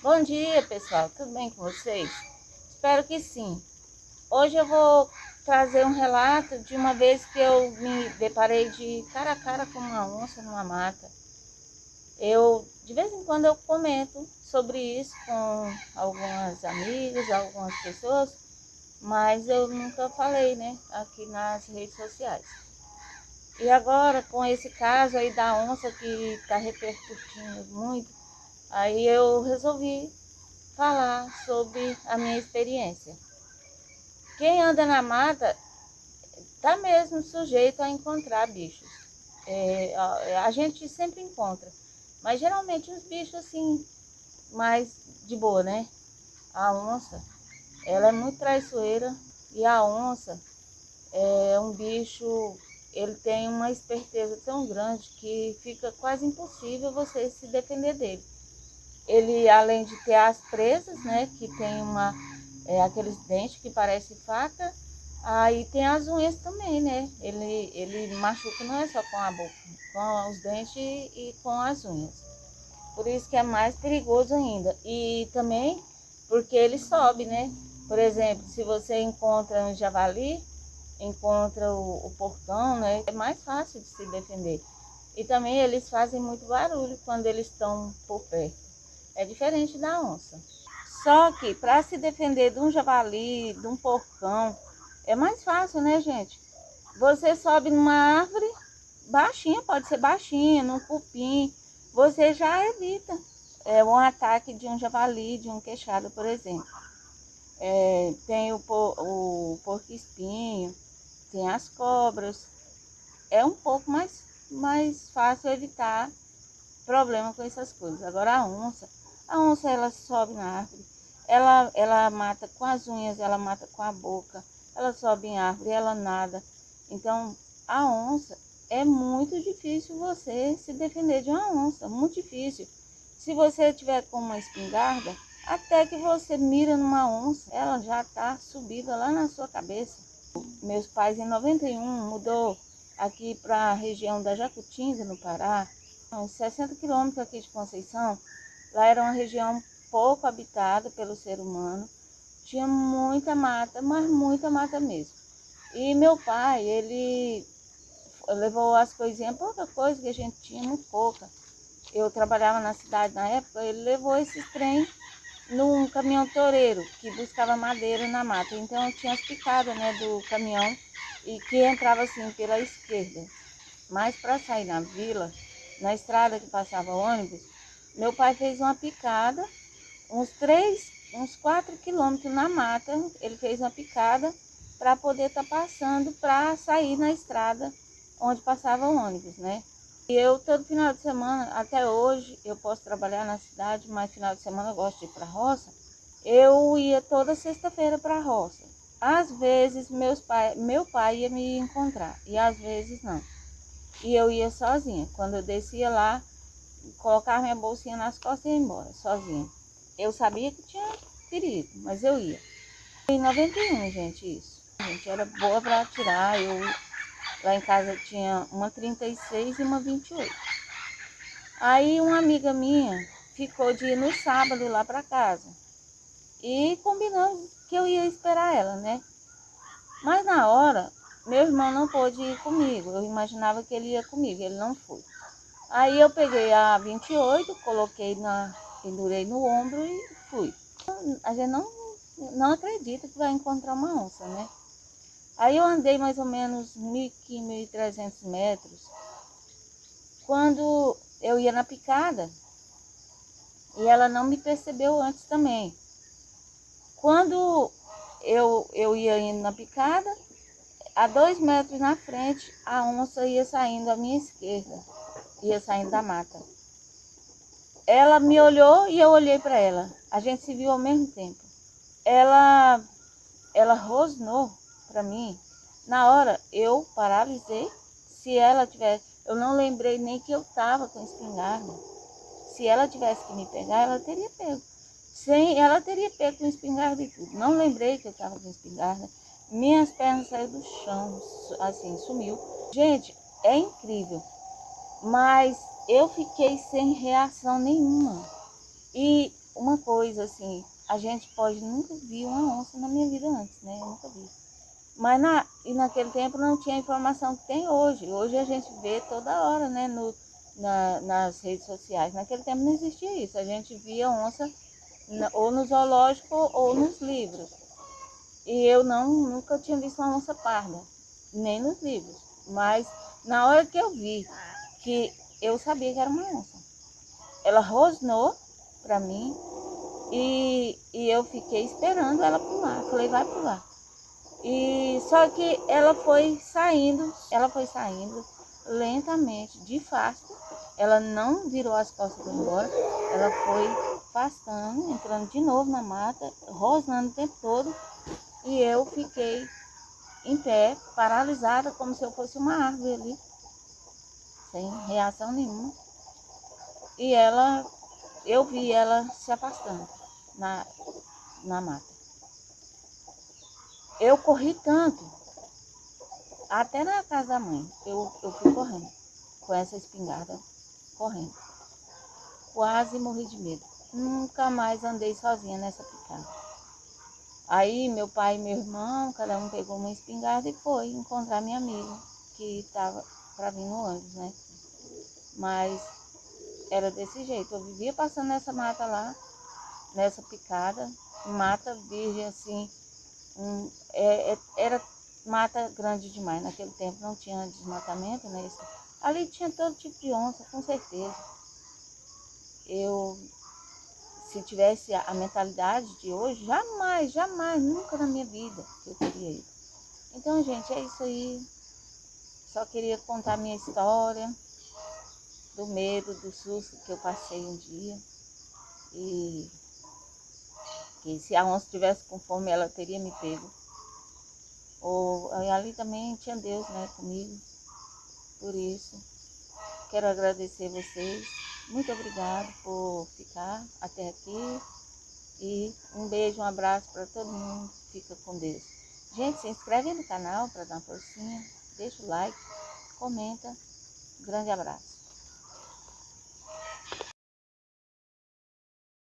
Bom dia, pessoal. Tudo bem com vocês? Espero que sim. Hoje eu vou trazer um relato de uma vez que eu me deparei de cara a cara com uma onça numa mata. De vez em quando, eu comento sobre isso com algumas amigas, algumas pessoas, mas eu nunca falei, né, aqui nas redes sociais. E agora, com esse caso aí da onça que está repercutindo muito, aí eu resolvi falar sobre a minha experiência. Quem anda na mata está mesmo sujeito a encontrar bichos. A gente sempre encontra, mas geralmente os bichos assim, mais de boa, né? A onça, ela é muito traiçoeira e a onça é um bicho, ele tem uma esperteza tão grande que fica quase impossível você se defender dele. Ele, além de ter as presas, né, que tem aqueles dentes que parecem faca, aí tem as unhas também, né? Ele machuca não é só com a boca, com os dentes e com as unhas. Por isso que é mais perigoso ainda. E também porque ele sobe, né? Por exemplo, se você encontra um javali, encontra o porcão, né? É mais fácil de se defender. E também eles fazem muito barulho quando eles estão por perto. É diferente da onça. Só que para se defender de um javali, de um porcão, é mais fácil, né, gente? Você sobe numa árvore baixinha, pode ser baixinha, num cupim, você já evita um ataque de um javali, de um queixado, por exemplo. Tem o porco-espinho, tem as cobras. É um pouco mais fácil evitar problema com essas coisas. Agora a onça ela sobe na árvore, ela mata com as unhas, ela mata com a boca, ela sobe em árvore, ela nada. Então a onça é muito difícil você se defender de uma onça, muito difícil. Se você tiver com uma espingarda, até que você mira numa onça, ela já está subida lá na sua cabeça. Meus pais em 91 mudou aqui para a região da Jacutinga, no Pará, uns 60 quilômetros aqui de Conceição. Lá era uma região pouco habitada pelo ser humano, tinha muita mata, mas muita mata mesmo. E meu pai, ele levou as coisinhas, pouca coisa que a gente tinha, muito pouca. Eu trabalhava na cidade na época, ele levou esses trem num caminhão toureiro que buscava madeira na mata. Então tinha as picadas, né, do caminhão e que entrava assim pela esquerda. Mas para sair na vila, na estrada que passava ônibus, meu pai fez uma picada, uns 4 quilômetros na mata, ele fez uma picada para poder estar passando para sair na estrada onde passava o ônibus, né? E eu todo final de semana, até hoje, eu posso trabalhar na cidade, mas final de semana eu gosto de ir para a roça. Eu ia toda sexta-feira para a roça. Às vezes meu pai ia me encontrar e às vezes não. E eu ia sozinha. Quando eu descia lá, colocava minha bolsinha nas costas e ia embora, sozinha. Eu sabia que tinha perigo, mas eu ia. Em 91, gente, isso. A gente era boa para atirar. Lá em casa tinha uma 36 e uma 28. Aí uma amiga minha ficou de ir no sábado lá para casa. E combinamos que eu ia esperar ela, né? Mas na hora, meu irmão não pôde ir comigo. Eu imaginava que ele ia comigo, ele não foi. Aí eu peguei a 28, pendurei no ombro e fui. A gente não acredita que vai encontrar uma onça, né? Aí eu andei mais ou menos 1.300 metros. Quando eu ia na picada, e ela não me percebeu antes também. Quando eu ia indo na picada, a 2 metros na frente, a onça ia saindo à minha esquerda, ia saindo da mata. Ela me olhou e eu olhei para ela. A gente se viu ao mesmo tempo. Ela, ela rosnou para mim. Na hora eu paralisei. Se ela tivesse, eu não lembrei nem que eu estava com espingarda. Se ela tivesse que me pegar, ela teria pego. Ela teria pego com espingarda e tudo. Não lembrei que eu estava com espingarda. Minhas pernas saíram do chão, assim, sumiu. Gente, é incrível. Mas eu fiquei sem reação nenhuma. E uma coisa assim, a gente pode nunca ver uma onça na minha vida antes, né? Eu nunca vi. Mas naquele tempo não tinha a informação que tem hoje. Hoje a gente vê toda hora, né? Nas redes sociais. Naquele tempo não existia isso. A gente via onça ou no zoológico ou nos livros. E eu nunca tinha visto uma onça parda, nem nos livros. Mas na hora que eu vi, que eu sabia que era uma onça, ela rosnou para mim e eu fiquei esperando ela pular. Falei, vai pular. E só que ela foi saindo lentamente, de fasto. Ela não virou as costas e foi embora. Ela foi afastando, entrando de novo na mata, rosnando o tempo todo. E eu fiquei em pé, paralisada, como se eu fosse uma árvore ali, sem reação nenhuma. E eu vi ela se afastando na mata. Eu corri tanto, até na casa da mãe, eu fui correndo, com essa espingarda, correndo. Quase morri de medo. Nunca mais andei sozinha nessa picada. Aí meu pai e meu irmão, cada um pegou uma espingarda e foi encontrar minha amiga, que estava para vir no ônibus, né? Mas era desse jeito, eu vivia passando nessa mata lá, nessa picada, mata virgem assim, era mata grande demais. Naquele tempo não tinha desmatamento, né? Ali tinha todo tipo de onça, com certeza. Se tivesse a mentalidade de hoje, jamais, nunca na minha vida eu teria ido. Então, gente, é isso aí. Só queria contar minha história, do medo, do susto que eu passei um dia. E que se a onça tivesse com fome, ela teria me pego. Ali também tinha Deus, né, comigo. Por isso, quero agradecer vocês. Muito obrigada por ficar até aqui. E um beijo, um abraço para todo mundo. Fica com Deus. Gente, se inscreve no canal para dar uma forcinha. Deixa o like, comenta. Grande abraço.